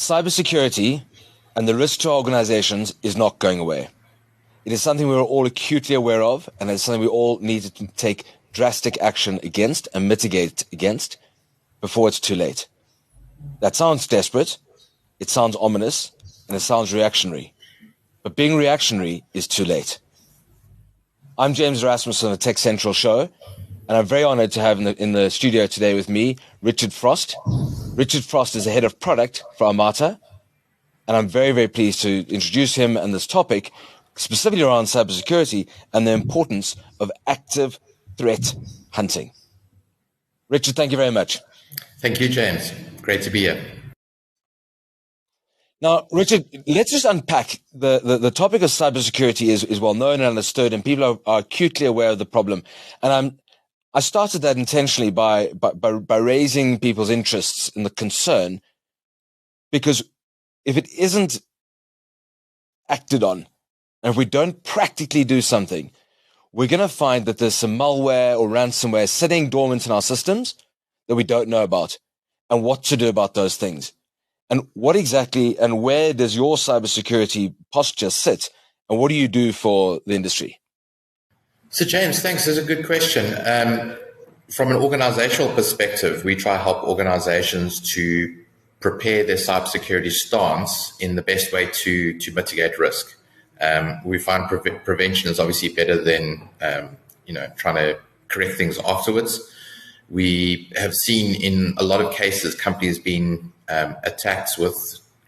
Cybersecurity and the risk to our organizations is not going away. It is something we're all acutely aware of, and it's something we all need to take drastic action against and mitigate against before it's too late. That sounds desperate, it sounds ominous, and it sounds reactionary. But being reactionary is too late. I'm James Erasmus on the TechCentral show, and I'm very honored to have in the studio today with me, Richard Frost. Richard Frost is the head of product for Armata, and I'm very, very pleased to introduce him and this topic, specifically around cybersecurity and the importance of active threat hunting. Richard, thank you very much. Thank you, James. Great to be here. Now, Richard, let's just unpack the topic of cybersecurity is well known and understood, and people are acutely aware of the problem. And I started that intentionally by raising people's interests in the concern, because if it isn't acted on, and if we don't practically do something, we're going to find that there's some malware or ransomware sitting dormant in our systems that we don't know about, and what to do about those things. And what exactly and where does your cybersecurity posture sit, and what do you do for the industry? So, James, thanks. That's a good question. From an organizational perspective, we try to help organizations to prepare their cybersecurity stance in the best way to mitigate risk. We find prevention is obviously better than trying to correct things afterwards. We have seen in a lot of cases companies being attacked with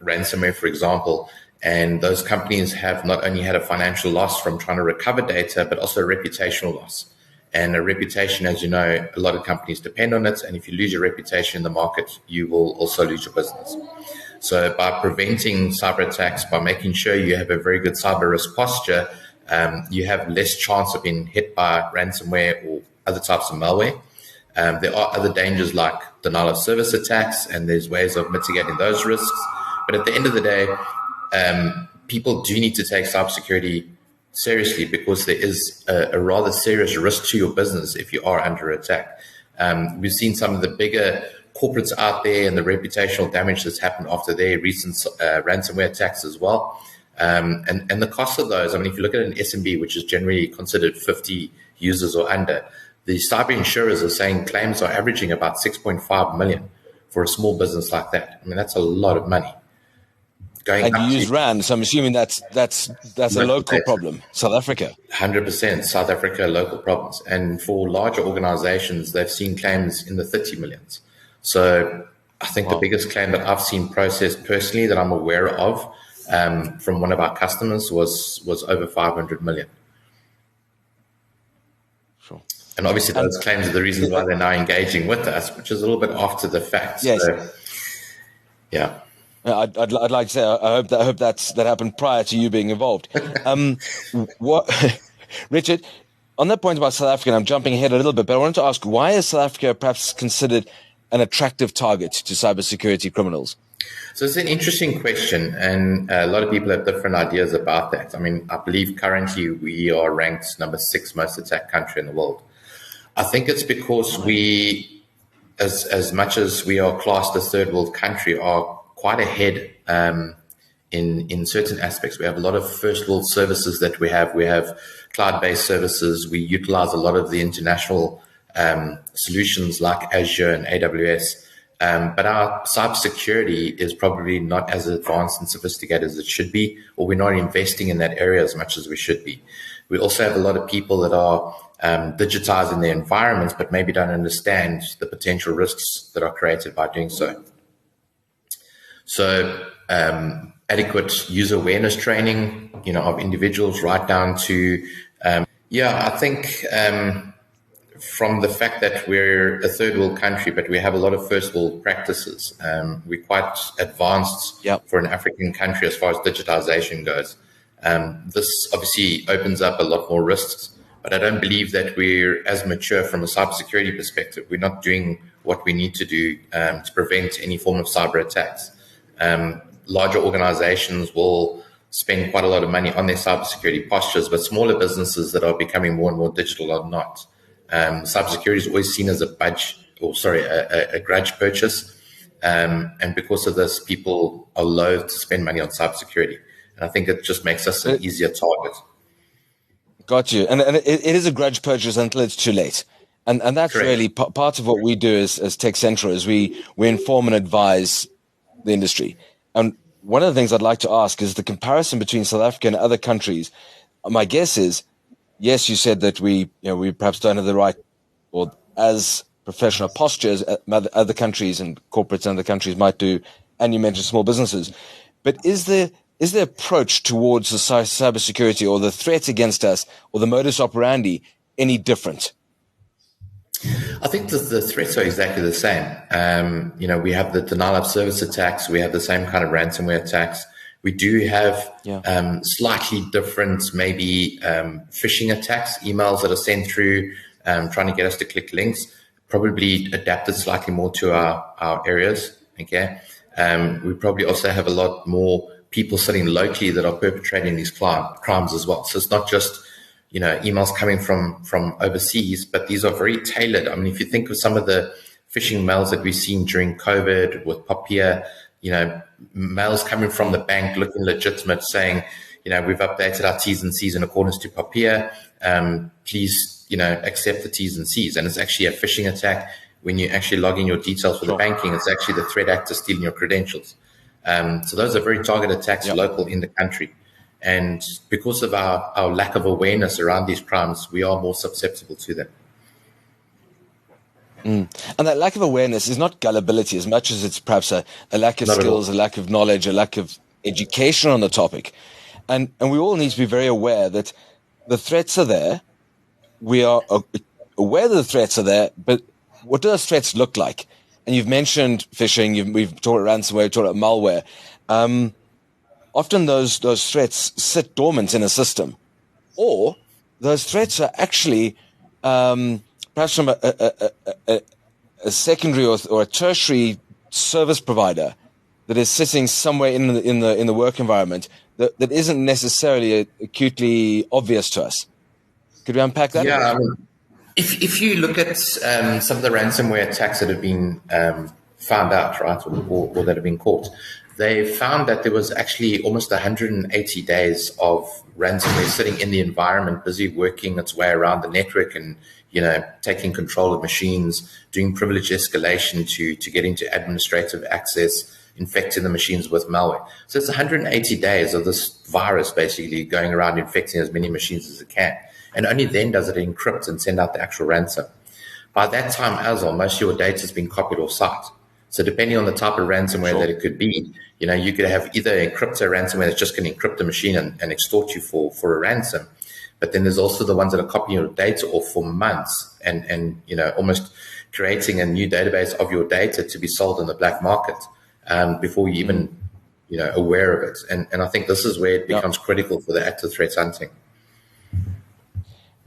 ransomware, for example, and those companies have not only had a financial loss from trying to recover data, but also a reputational loss. And a reputation, as you know, a lot of companies depend on it. And if you lose your reputation in the market, you will also lose your business. So by preventing cyber attacks, by making sure you have a very good cyber risk posture, you have less chance of being hit by ransomware or other types of malware. There are other dangers like denial of service attacks, and there's ways of mitigating those risks. But at the end of the day, people do need to take cybersecurity seriously, because there is a rather serious risk to your business if you are under attack. We've seen some of the bigger corporates out there and the reputational damage that's happened after their recent ransomware attacks as well. And the cost of those, I mean, if you look at an SMB, which is generally considered 50 users or under, the cyber insurers are saying claims are averaging about 6.5 million for a small business like that. I mean, that's a lot of money. And you use RAND, so I'm assuming that's a local problem, South Africa. 100% South Africa, local problems. And for larger organizations, they've seen claims in the 30 millions. So I think the biggest claim that I've seen processed personally that I'm aware of from one of our customers was over 500 million. Sure. And obviously those claims are the reasons why they're now engaging with us, which is a little bit after the fact. Yes. So, yeah. I'd like to say I hope that happened prior to you being involved. Richard, on that point about South Africa, and I'm jumping ahead a little bit, but I wanted to ask, why is South Africa perhaps considered an attractive target to cybersecurity criminals? So it's an interesting question, and a lot of people have different ideas about that. I mean, I believe currently we are ranked number 6 most attacked country in the world. I think it's because we, as much as we are classed as third world country, are quite ahead in certain aspects. We have a lot of first world services that we have. We have cloud-based services. We utilize a lot of the international solutions like Azure and AWS. But our cybersecurity is probably not as advanced and sophisticated as it should be, or we're not investing in that area as much as we should be. We also have a lot of people that are digitizing their environments, but maybe don't understand the potential risks that are created by doing so. So adequate user awareness training, of individuals right down to, I think from the fact that we're a third world country, but we have a lot of first world practices. We're quite advanced for an African country as far as digitization goes. This obviously opens up a lot more risks, but I don't believe that we're as mature from a cybersecurity perspective. We're not doing what we need to do to prevent any form of cyber attacks. Larger organizations will spend quite a lot of money on their cybersecurity postures, but smaller businesses that are becoming more and more digital are not. Cybersecurity is always seen as a grudge purchase. And because of this, people are loath to spend money on cybersecurity. And I think it just makes us an easier target. Got you. And it is a grudge purchase until it's too late. And that's Correct. really part of what we do as TechCentral is we inform and advise the industry. And one of the things I'd like to ask is the comparison between South Africa and other countries. My guess is, yes, you said that we perhaps don't have the right or as professional posture as other countries and corporates in other countries might do, and you mentioned small businesses. But is the approach towards the cybersecurity or the threat against us or the modus operandi any different? I think the threats are exactly the same. We have the denial of service attacks. We have the same kind of ransomware attacks. We do have slightly different, maybe phishing attacks, emails that are sent through, trying to get us to click links, probably adapted slightly more to our areas. Okay. We probably also have a lot more people sitting locally that are perpetrating these crimes as well. So it's not just emails coming from overseas, but these are very tailored. I mean, if you think of some of the phishing mails that we've seen during COVID with Papier, mails coming from the bank looking legitimate saying, we've updated our T's and C's in accordance to Papier. Please, accept the T's and C's. And it's actually a phishing attack. When you actually log in your details for the banking, it's actually the threat actor stealing your credentials. So those are very targeted attacks local in the country. And because of our lack of awareness around these crimes, we are more susceptible to them. And that lack of awareness is not gullibility as much as it's perhaps a lack of skills, a lack of knowledge, a lack of education on the topic. And we all need to be very aware that the threats are there. We are aware that the threats are there, but what do those threats look like? And you've mentioned phishing, we've talked about ransomware, we've talked about malware. Often those threats sit dormant in a system, or those threats are actually perhaps from a secondary or a tertiary service provider that is sitting somewhere in the work environment that isn't necessarily acutely obvious to us. Could we unpack that? Yeah, if you look at some of the ransomware attacks that have been found out, right, or that have been caught, they found that there was actually almost 180 days of ransomware sitting in the environment, busy working its way around the network and, taking control of machines, doing privilege escalation to get into administrative access, infecting the machines with malware. So it's 180 days of this virus basically going around infecting as many machines as it can. And only then does it encrypt and send out the actual ransom. By that time as well, most of your data has been copied off site. So depending on the type of ransomware that it could be, you could have either a crypto ransomware that's just going to encrypt the machine and extort you for a ransom. But then there's also the ones that are copying your data off for months and almost creating a new database of your data to be sold in the black market before you even, aware of it. And I think this is where it becomes critical for the active threat hunting.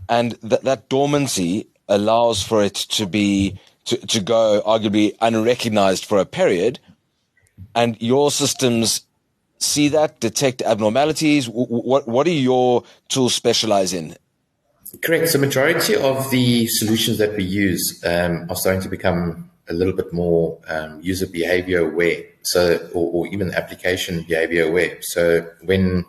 And that dormancy allows for it to be to go arguably unrecognized for a period, and your systems see that, detect abnormalities. What do your tools specialize in? Correct. So majority of the solutions that we use are starting to become a little bit more user behavior aware, or even application behavior aware. So when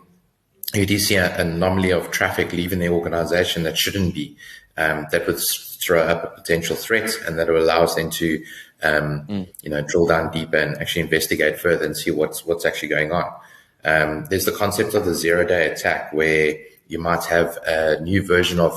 you do see an anomaly of traffic leaving the organization that shouldn't be, that would throw up a potential threat, and that will allow us then to, drill down deeper and actually investigate further and see what's actually going on. There's the concept of the 0-day attack, where you might have a new version of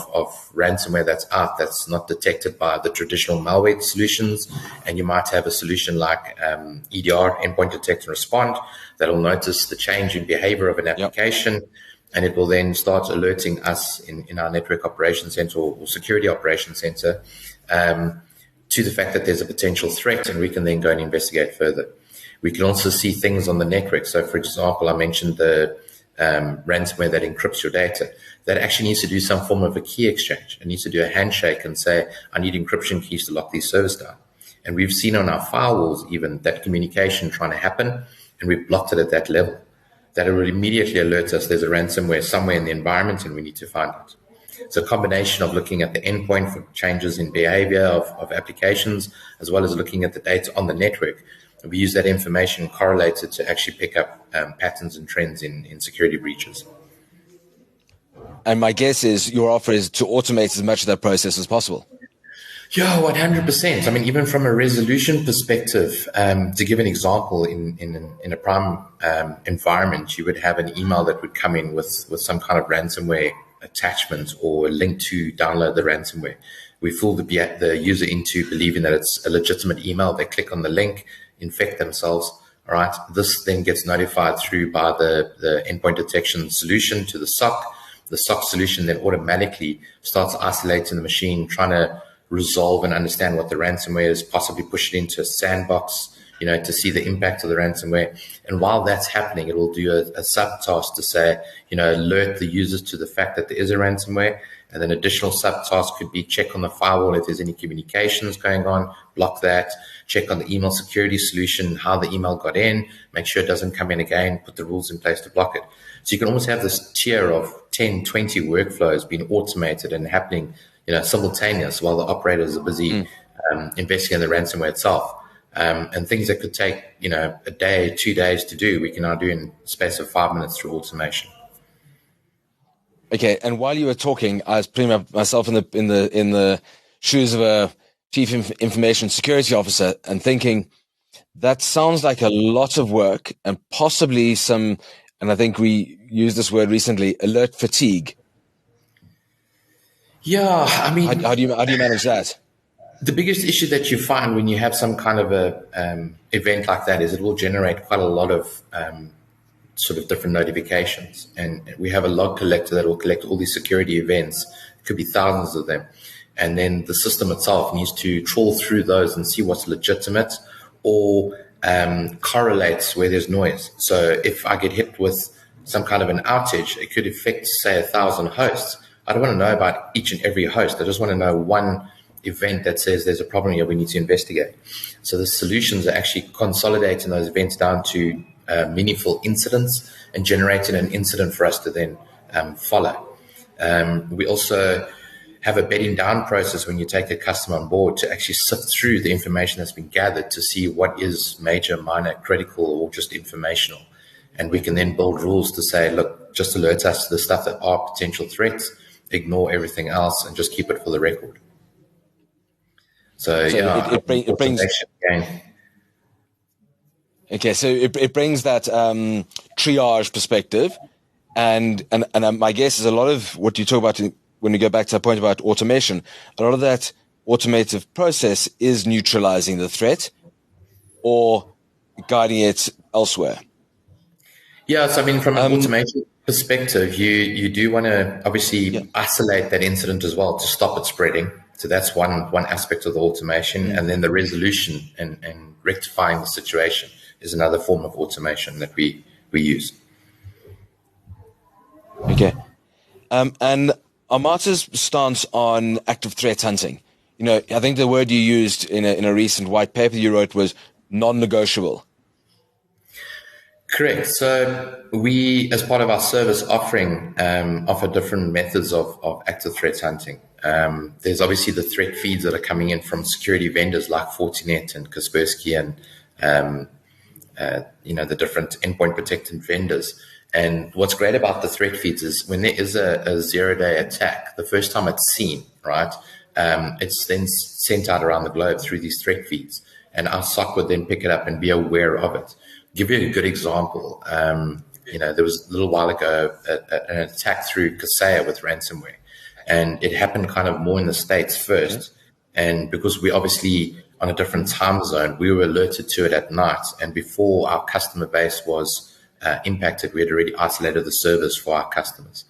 ransomware that's out that's not detected by the traditional malware solutions, and you might have a solution like EDR, endpoint detect and respond, that'll notice the change in behavior of an application. And it will then start alerting us in our network operations center or security operations center to the fact that there's a potential threat, and we can then go and investigate further. We can also see things on the network. So, for example, I mentioned the ransomware that encrypts your data. That actually needs to do some form of a key exchange. It needs to do a handshake and say, I need encryption keys to lock these servers down. And we've seen on our firewalls even that communication trying to happen, and we've blocked it at that level. That it will immediately alert us there's a ransomware somewhere in the environment and we need to find it. So a combination of looking at the endpoint for changes in behavior of applications, as well as looking at the data on the network, We use that information correlated to actually pick up patterns and trends in security breaches. And my guess is your offer is to automate as much of that process as possible. Yeah, 100%. I mean, even from a resolution perspective, to give an example, in a prime environment, you would have an email that would come in with some kind of ransomware attachment or a link to download the ransomware. We fool the user into believing that it's a legitimate email. They click on the link, infect themselves. All right. This then gets notified through by the endpoint detection solution to the SOC. The SOC solution then automatically starts isolating the machine, trying to resolve and understand what the ransomware is, possibly push it into a sandbox, to see the impact of the ransomware. And while that's happening, it will do a subtask to say, alert the users to the fact that there is a ransomware. And then additional subtasks could be check on the firewall if there's any communications going on, block that, check on the email security solution, how the email got in, make sure it doesn't come in again, put the rules in place to block it. So you can almost have this tier of 10, 20 workflows being automated and happening, simultaneous while the operators are busy investigating the ransomware itself. And things that could take, a day, 2 days to do, we can now do in the space of 5 minutes through automation. Okay, and while you were talking, I was putting myself in the shoes of a chief information security officer and thinking that sounds like a lot of work and possibly some, and I think we used this word recently, alert fatigue. Yeah, I mean, how do you manage that? The biggest issue that you find when you have some kind of a event like that is it will generate quite a lot of sort of different notifications. And we have a log collector that will collect all these security events. It could be thousands of them. And then the system itself needs to trawl through those and see what's legitimate or correlates where there's noise. So if I get hit with some kind of an outage, it could affect, say, 1,000 hosts. I don't want to know about each and every host. I just want to know one event that says there's a problem here we need to investigate. So the solutions are actually consolidating those events down to meaningful incidents and generating an incident for us to then follow. We also have a bedding down process when you take a customer on board to actually sift through the information that's been gathered to see what is major, minor, critical, or just informational. And we can then build rules to say, look, just alert us to the stuff that are potential threats, ignore everything else, and just keep it for the record. So yeah, it brings. Okay, so it brings that triage perspective, and my guess is a lot of what you talk about when we go back to that point about automation, a lot of that automative process is neutralizing the threat or guiding it elsewhere. Yeah, so I mean, from an automation perspective, you do want to obviously isolate that incident as well to stop it spreading. So that's one aspect of the automation, and then the resolution and rectifying the situation is another form of automation that we use. Okay, and Armata's stance on active threat hunting. I think the word you used in a recent white paper you wrote was non-negotiable. Correct. So we, as part of our service offering, offer different methods of active threat hunting. There's obviously the threat feeds that are coming in from security vendors like Fortinet and Kaspersky and the different endpoint protected vendors. And what's great about the threat feeds is when there is a 0-day attack, the first time it's seen, right, it's then sent out around the globe through these threat feeds. And our SOC would then pick it up and be aware of it. Give you a good example. There was a little while ago an attack through Kaseya with ransomware. And it happened kind of more in the States first. And because we obviously on a different time zone, we were alerted to it at night. And before our customer base was impacted, we had already isolated the servers for our customers.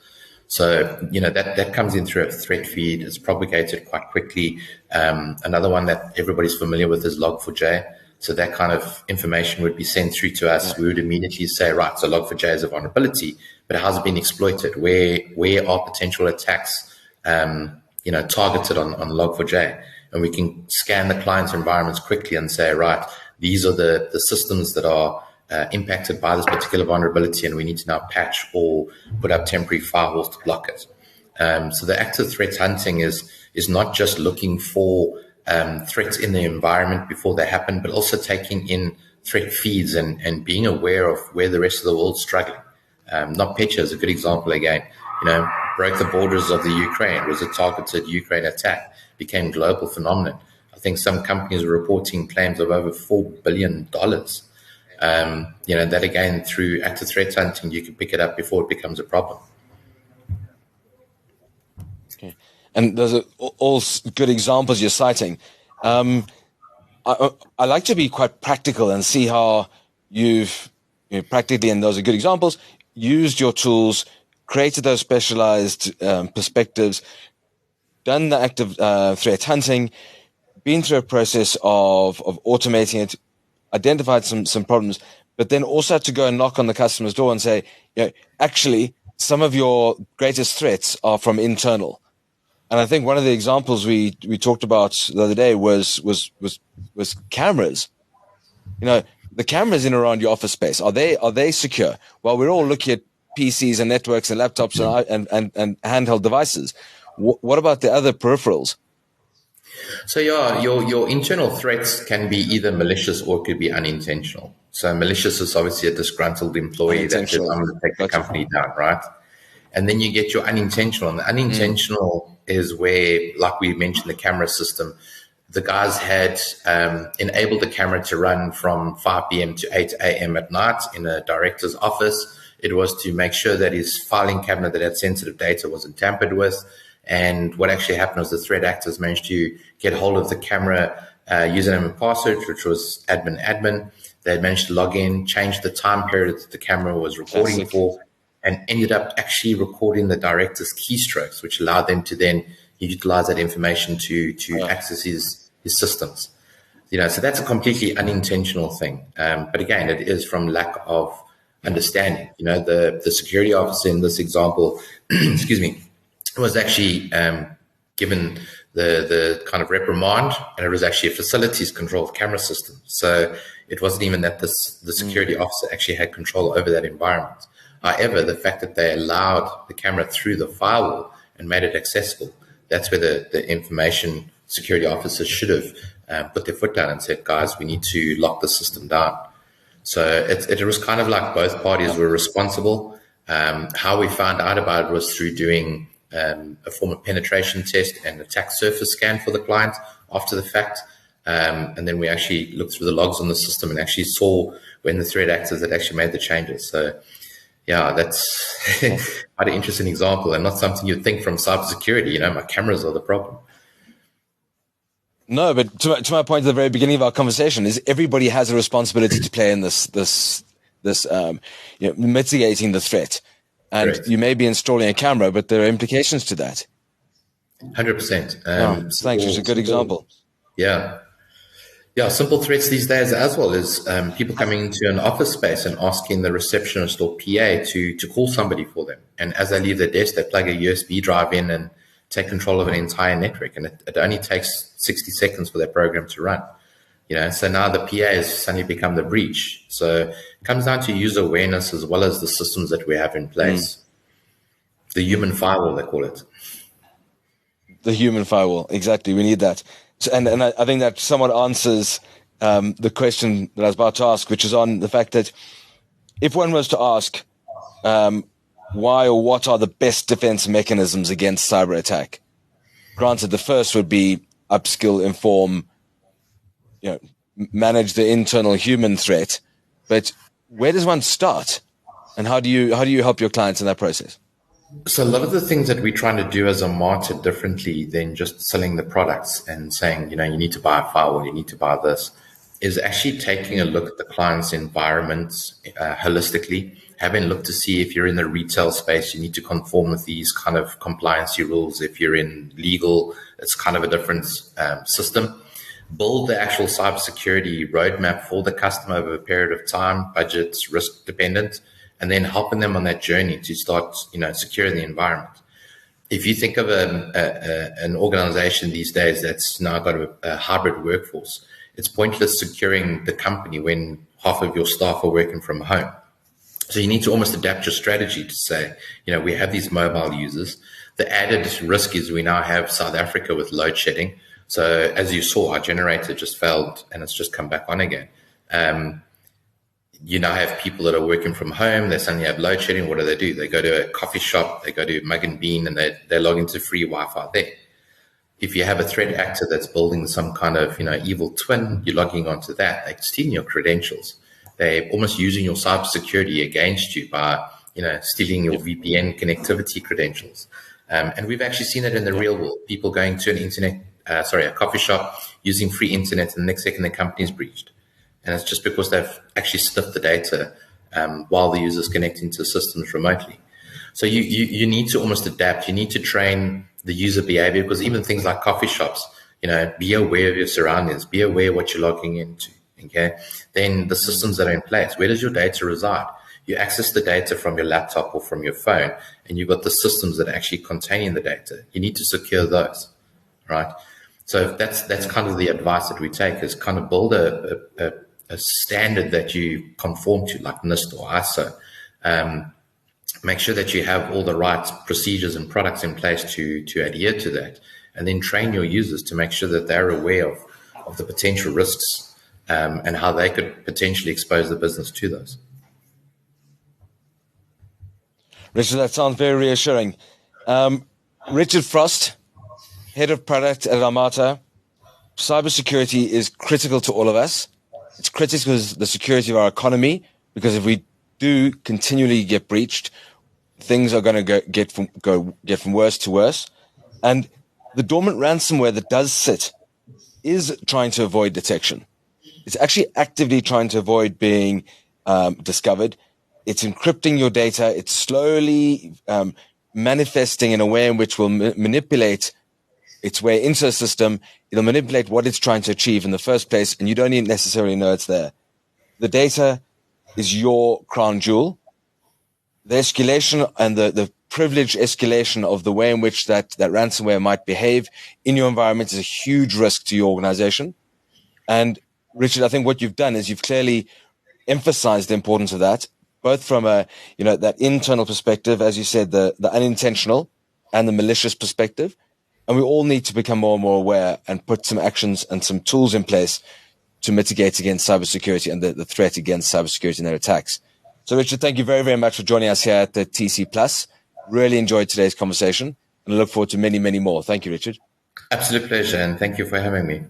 So, that comes in through a threat feed. It's propagated quite quickly. Another one that everybody's familiar with is Log4j. So that kind of information would be sent through to us. We would immediately say, right, so Log4j is a vulnerability, but how's it been exploited? Where are potential attacks, targeted on Log4j? And we can scan the client's environments quickly and say, right, these are the systems that are impacted by this particular vulnerability, and we need to now patch or put up temporary firewalls to block it. So the active threat hunting is not just looking for threats in the environment before they happen, but also taking in threat feeds and being aware of where the rest of the world's struggling. NotPetya is a good example again. Broke the borders of the Ukraine, was a targeted Ukraine attack, became global phenomenon. I think some companies are reporting claims of over $4 billion. That again, through active threat hunting, you can pick it up before it becomes a problem. Okay. And those are all good examples you're citing. I like to be quite practical and see how you've practically, and those are good examples, used your tools, created those specialized perspectives, done the active threat hunting, been through a process of automating it, identified some problems, but then also had to go and knock on the customer's door and say, actually, some of your greatest threats are from internal. And I think one of the examples we talked about the other day was cameras. The cameras in around your office space, are they secure? Well, we're all looking at PCs and networks and laptops and handheld devices. What about the other peripherals? So your internal threats can be either malicious or it could be unintentional. So malicious is obviously a disgruntled employee that says, I'm going to take the company down, right? And then you get your unintentional. And the unintentional is where, like we mentioned, the camera system, the guys had enabled the camera to run from 5 p.m. to 8 a.m. at night in a director's office. It was to make sure that his filing cabinet that had sensitive data wasn't tampered with. And what actually happened was the threat actors managed to get hold of the camera username and password, which was admin. They had managed to log in, change the time period that the camera was recording for, and ended up actually recording the director's keystrokes, which allowed them to then utilize that information to access his systems. So that's a completely unintentional thing. But again, it is from lack of understanding. The security officer in this example, excuse me, was actually given the kind of reprimand, and it was actually a facilities controlled camera system. So it wasn't even that the security officer actually had control over that environment. However, the fact that they allowed the camera through the firewall and made it accessible, that's where the information security officers should have put their foot down and said, guys, we need to lock the system down. So it was kind of like both parties were responsible. How we found out about it was through doing a form of penetration test and attack surface scan for the client after the fact. And then we actually looked through the logs on the system and actually saw when the threat actors had actually made the changes. So yeah, that's quite an interesting example and not something you'd think from cybersecurity. My cameras are the problem. No, but to my point at the very beginning of our conversation is everybody has a responsibility to play in this mitigating the threat. And Correct. You may be installing a camera, but there are implications to that. 100%. Thanks. It's a good example. Yeah. Yeah, simple threats these days as well is people coming into an office space and asking the receptionist or PA to call somebody for them. And as they leave their desk, they plug a USB drive in and take control of an entire network. And it only takes 60 seconds for their program to run. So now the PA has suddenly become the breach. So it comes down to user awareness as well as the systems that we have in place. The human firewall, they call it. The human firewall, exactly. We need that. So, and I think that somewhat answers the question that I was about to ask, which is on the fact that if one was to ask why or what are the best defense mechanisms against cyber attack, granted the first would be upskill, inform, manage the internal human threat, but where does one start, and how do you help your clients in that process? So a lot of the things that we're trying to do as Armata differently than just selling the products and saying, you need to buy a firewall, you need to buy this, is actually taking a look at the client's environment holistically, having a look to see if you're in the retail space, you need to conform with these kind of compliancy rules. If you're in legal, it's kind of a different system. Build the actual cybersecurity roadmap for the customer over a period of time, budgets, risk dependent, and then helping them on that journey to start, securing the environment. If you think of an organization these days that's now got a hybrid workforce, it's pointless securing the company when half of your staff are working from home. So you need to almost adapt your strategy to say, we have these mobile users. The added risk is we now have South Africa with load shedding. So as you saw, our generator just failed and it's just come back on again. You now have people that are working from home. They suddenly have load shedding. What do? They go to a coffee shop, they go to Mug and Bean, and they log into free Wi-Fi there. If you have a threat actor that's building some kind of evil twin, you're logging onto that. They're stealing your credentials. They're almost using your cybersecurity against you by stealing your VPN connectivity credentials. And we've actually seen it in the real world. People going to a coffee shop using free internet, and the next second the company's breached. And it's just because they've actually sniffed the data while the user's connecting to systems remotely. So you need to almost adapt. You need to train the user behavior, because even things like coffee shops, be aware of your surroundings, be aware what you're logging into. Okay. Then the systems that are in place, where does your data reside? You access the data from your laptop or from your phone, and you've got the systems that are actually containing the data. You need to secure those, right? So that's kind of the advice that we take, is kind of build a standard that you conform to, like NIST or ISO. Make sure that you have all the right procedures and products in place to adhere to that, and then train your users to make sure that they're aware of the potential risks and how they could potentially expose the business to those. Richard, that sounds very reassuring. Richard Frost, Head of Product at Armata. Cybersecurity is critical to all of us. It's critical to the security of our economy, because if we do continually get breached, things are going to get from worse to worse. And the dormant ransomware that does sit is trying to avoid detection. It's actually actively trying to avoid being discovered. It's encrypting your data. It's slowly manifesting in a way in which will manipulate its way into the system. It'll manipulate what it's trying to achieve in the first place, and you don't even necessarily know it's there. The data is your crown jewel. The escalation and the privileged escalation of the way in which that ransomware might behave in your environment is a huge risk to your organization. And Richard, I think what you've done is you've clearly emphasized the importance of that, both from that internal perspective, as you said, the unintentional and the malicious perspective. And we all need to become more and more aware and put some actions and some tools in place to mitigate against cybersecurity and the threat against cybersecurity and their attacks. So, Richard, thank you very, very much for joining us here at the TC Plus. Really enjoyed today's conversation, and I look forward to many, many more. Thank you, Richard. Absolute pleasure, and thank you for having me.